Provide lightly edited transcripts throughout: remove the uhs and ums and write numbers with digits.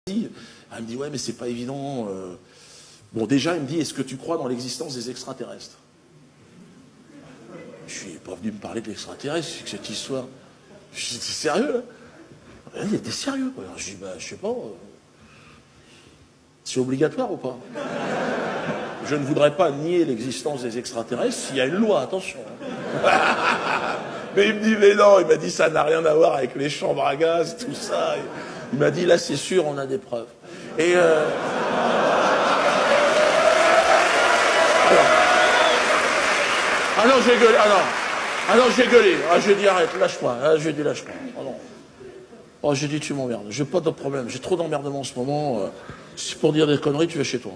Elle me dit, ouais, mais c'est pas évident. Bon, déjà, il me dit, est-ce que tu crois dans l'existence des extraterrestres? Je suis pas venu me parler de l'extraterrestre, c'est que cette histoire. Je dis, t'es sérieux, là? Il était sérieux, quoi. Alors, je dis, bah, je sais pas. C'est obligatoire ou pas? Je ne voudrais pas nier l'existence des extraterrestres s'il y a une loi, attention. Mais il me dit, mais non, il m'a dit, ça n'a rien à voir avec les chambres à gaz, tout ça. Il m'a dit, là, c'est sûr, on a des preuves. Et alors j'ai gueulé, j'ai gueulé. Ah, j'ai dit, arrête, lâche-moi. Ah, j'ai dit, lâche-moi. Oh non. Oh, j'ai dit, tu m'emmerdes. J'ai pas de problème. J'ai trop d'emmerdement en ce moment. Si c'est pour dire des conneries, tu vas chez toi.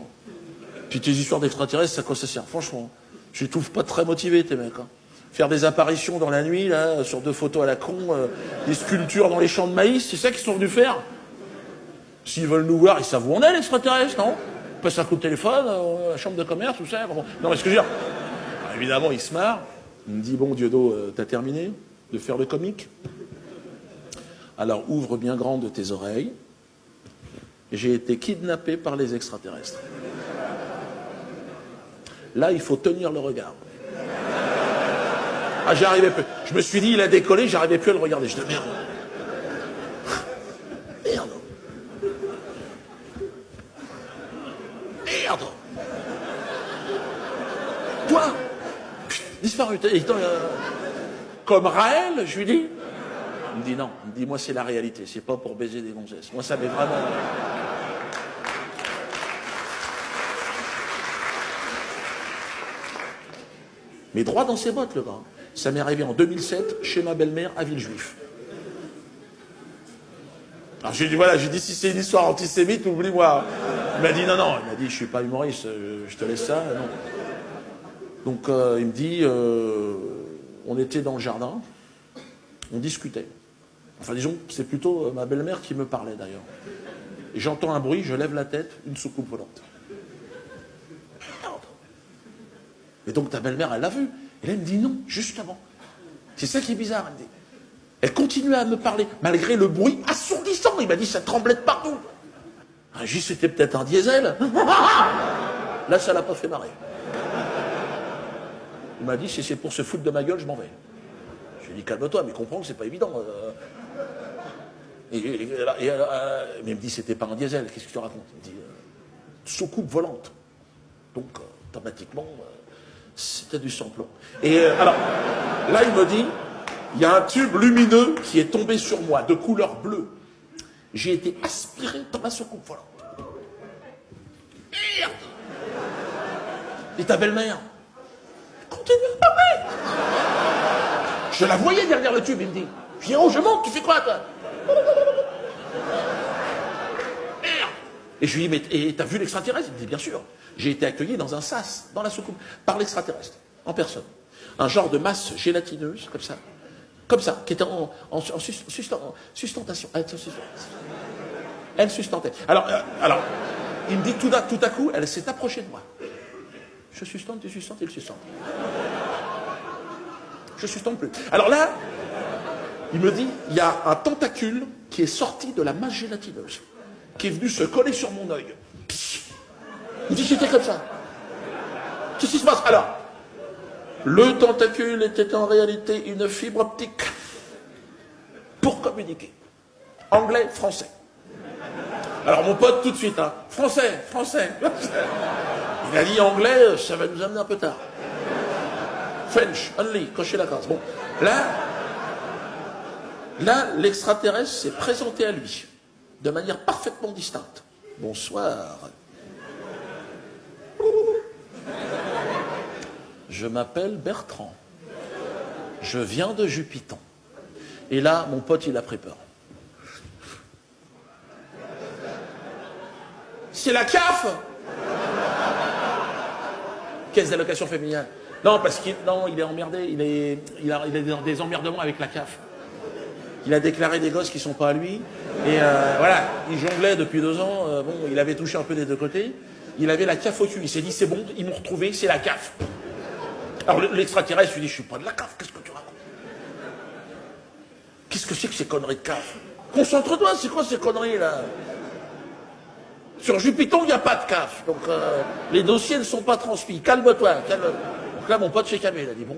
Puis tes histoires d'extraterrestres, ça quoi ça sert? Franchement, je les trouve pas très motivés, tes mecs. Hein. Faire des apparitions dans la nuit, là, sur 2 photos à la con, des sculptures dans les champs de maïs, c'est ça qu'ils sont venus faire? S'ils veulent nous voir, ils savent où on est, les extraterrestres, non? Ils passent un coup de téléphone, la chambre de commerce, tout ça. Non, mais ce que je veux dire... Alors, évidemment, il se marre. Il me dit, bon, Dieudo, t'as terminé de faire le comique? Alors, ouvre bien grande tes oreilles. J'ai été kidnappé par les extraterrestres. Là, il faut tenir le regard. Ah, j'arrivais plus. Je me suis dit, il a décollé, j'arrivais plus à le regarder. Je dis, merde. Merde. Merde. Toi, disparu. Comme Raël, je lui dis. Il me dit non. Il me dit, moi, c'est la réalité. C'est pas pour baiser des gonzesses. Moi, ça m'est vraiment... Mais droit dans ses bottes, le gars. Ça m'est arrivé en 2007, chez ma belle-mère, à Villejuif. Alors j'ai dit, voilà, j'ai dit, si c'est une histoire antisémite, oublie-moi. Il m'a dit, non, non. Il m'a dit, je suis pas humoriste, je te laisse ça. Non. Donc, il me dit, on était dans le jardin, on discutait. Enfin, disons, c'est plutôt ma belle-mère qui me parlait, d'ailleurs. Et j'entends un bruit, je lève la tête, une soucoupe volante. Et donc ta belle-mère, elle l'a vu. Et là, elle me dit non, justement. C'est ça qui est bizarre, elle me dit. Elle continuait à me parler, malgré le bruit assourdissant. Il m'a dit, ça tremblait de partout. J'ai dit, c'était peut-être un diesel. Là, ça l'a pas fait marrer. Il m'a dit, si c'est pour se foutre de ma gueule, je m'en vais. Je lui ai dit, calme-toi, mais comprends que c'est pas évident. Mais il me dit, c'était pas un diesel, qu'est-ce que tu racontes? Il me dit, soucoupe volante. Donc, automatiquement... c'était du sans-plomb. Et alors, là, il me dit, il y a un tube lumineux qui est tombé sur moi, de couleur bleue. J'ai été aspiré dans ma soucoupe volante. Merde! Et ta belle-mère? Continue à parler! Je la voyais derrière le tube, il me dit, Pierrot, je monte, tu fais quoi, toi? Merde! Et je lui dis, mais t'as vu l'extraterrestre? Il me dit, bien sûr. J'ai été accueilli dans un sas, dans la soucoupe, par l'extraterrestre, en personne. Un genre de masse gélatineuse, comme ça, qui était en sustentation. Elle sustentait. Alors, il me dit tout à coup, elle s'est approchée de moi. Je sustente, tu sustentes, il sustente. Je sustente plus. Alors là, il me dit, il y a un tentacule qui est sorti de la masse gélatineuse, qui est venu se coller sur mon œil. Il dit, c'était comme ça. Qu'est-ce qui se passe? Alors, le tentacule était en réalité une fibre optique pour communiquer. Anglais, français. Alors mon pote, tout de suite, hein, français. Il a dit anglais, ça va nous amener un peu tard. French, only, cochez la case. Bon, là, l'extraterrestre s'est présenté à lui, de manière parfaitement distincte. Bonsoir. Je m'appelle Bertrand. Je viens de Jupiton. Et là, mon pote, il a pris peur. C'est la CAF! Caisse d'allocation familiale. Non, parce qu'il il est emmerdé. Il a des emmerdements avec la CAF. Il a déclaré des gosses qui ne sont pas à lui. Et voilà, il jonglait depuis 2 ans. Bon, il avait touché un peu des 2 côtés. Il avait la CAF au cul. Il s'est dit, c'est bon, ils m'ont retrouvé, c'est la CAF. Alors l'extraterrestre lui dit, je suis pas de la CAF, qu'est-ce que tu racontes? Qu'est-ce que c'est que ces conneries de CAF? Concentre-toi, c'est quoi ces conneries là? Sur Jupiton, il n'y a pas de CAF. Donc, les dossiers ne sont pas transmis. Calme-toi, calme. Donc là, mon pote s'est calmé. Il a dit, bon,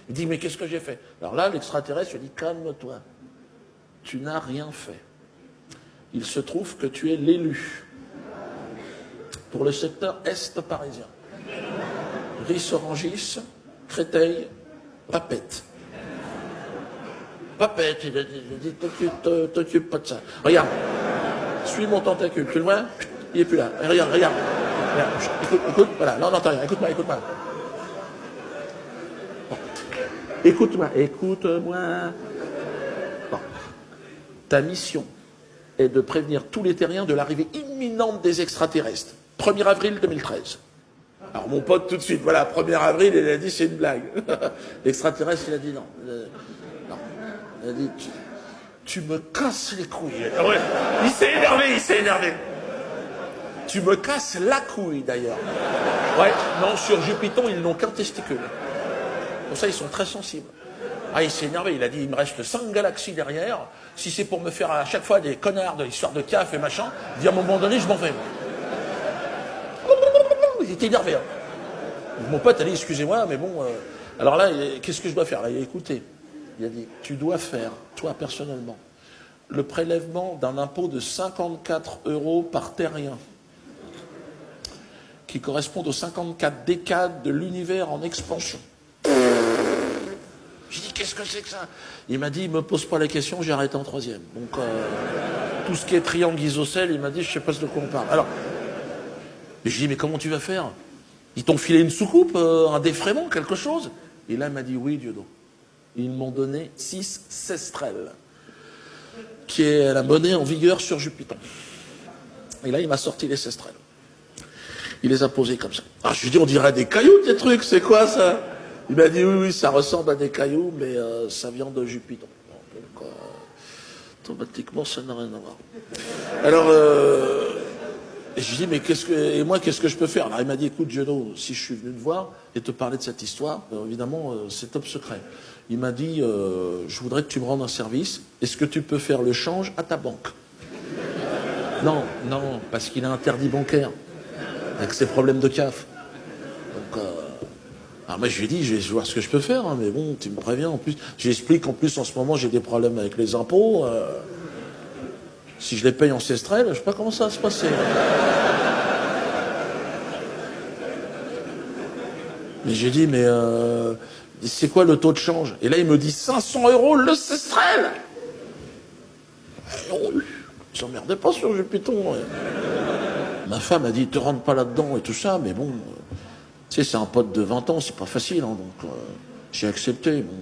il dit, mais qu'est-ce que j'ai fait? Alors là, l'extraterrestre lui a dit, calme-toi. Tu n'as rien fait. Il se trouve que tu es l'élu pour le secteur est parisien. Ris-Orangis, Créteil, Papette. Papette, il a dit, t'occupe pas de ça. Regarde, suis mon tentacule, tu le vois? Il est plus là. Regarde. Écoute, voilà, non, t'as rien, écoute-moi. Bon. Écoute-moi. Bon. Ta mission est de prévenir tous les terriens de l'arrivée imminente des extraterrestres. 1er avril 2013. Alors mon pote tout de suite, voilà, 1er avril, il a dit c'est une blague. L'extraterrestre, il a dit non. Non. Il a dit tu me casses les couilles. Ouais. Il s'est énervé. Tu me casses la couille d'ailleurs. Ouais, non, sur Jupiton, ils n'ont qu'un testicule. Pour ça, ils sont très sensibles. Ah, il s'est énervé, il a dit, il me reste 5 galaxies derrière, si c'est pour me faire à chaque fois des connards de l'histoire de CAF et machin, il dit à un moment donné, je m'en vais. Il était énervé. Hein. Mon pote a dit, excusez-moi, mais bon, alors là, qu'est-ce que je dois faire? Là, il a écouté. Il a dit, tu dois faire, toi personnellement, le prélèvement d'un impôt de 54 € par terrien, qui correspond aux 54 décades de l'univers en expansion. J'ai dit, qu'est-ce que c'est que ça? Il m'a dit, me pose pas la question, j'ai arrêté en 3e. Donc, tout ce qui est triangle isocèle, il m'a dit, je sais pas de quoi on parle. Alors, j'ai dit, mais comment tu vas faire? Ils t'ont filé une soucoupe, un défraiement, quelque chose? Et là, il m'a dit, oui, Dieudonné. Ils m'ont donné 6 sestrelles, qui est la monnaie en vigueur sur Jupiton. Et là, il m'a sorti les sestrelles. Il les a posés comme ça. Ah, je lui ai dit, on dirait des cailloux, tes trucs, c'est quoi ça? Il m'a dit, oui, ça ressemble à des cailloux, mais ça vient de Jupiton. Donc, automatiquement, ça n'a rien à voir. Alors, et je lui ai dit, mais qu'est-ce que je peux faire? Alors, il m'a dit, écoute, Geno, si je suis venu te voir et te parler de cette histoire, évidemment, c'est top secret. Il m'a dit, je voudrais que tu me rendes un service. Est-ce que tu peux faire le change à ta banque? Non, parce qu'il a interdit bancaire, avec ses problèmes de CAF. Donc, alors moi je lui ai dit, je vais voir ce que je peux faire, hein, mais bon, tu me préviens en plus. J'explique qu'en plus en ce moment j'ai des problèmes avec les impôts. Si je les paye en sestrelles, je sais pas comment ça va se passer. Mais j'ai dit, mais c'est quoi le taux de change? Et là il me dit 500 € le sestrel. Ils s'emmerdaient pas sur Jupiton. Ma femme a dit, te rentre pas là-dedans et tout ça, mais bon... Tu sais, c'est un pote de 20 ans, c'est pas facile, hein, donc j'ai accepté. Bon.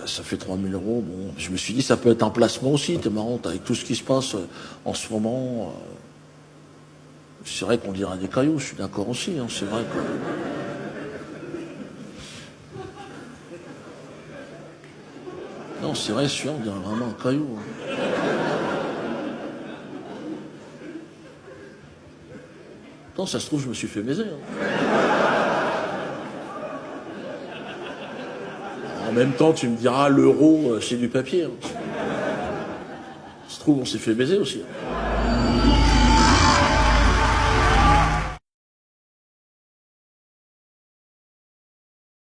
Ça fait 3 000 €. Bon. Je me suis dit, ça peut être un placement aussi, t'es marrant, avec tout ce qui se passe en ce moment. C'est vrai qu'on dirait des cailloux, je suis d'accord aussi, hein, c'est vrai que... Non, c'est vrai, celui-là, on dirait vraiment un caillou. Hein. Non, ça se trouve, je me suis fait baiser. Hein. En même temps, tu me diras, l'euro, c'est du papier. Hein. Ça se trouve, on s'est fait baiser aussi. Hein.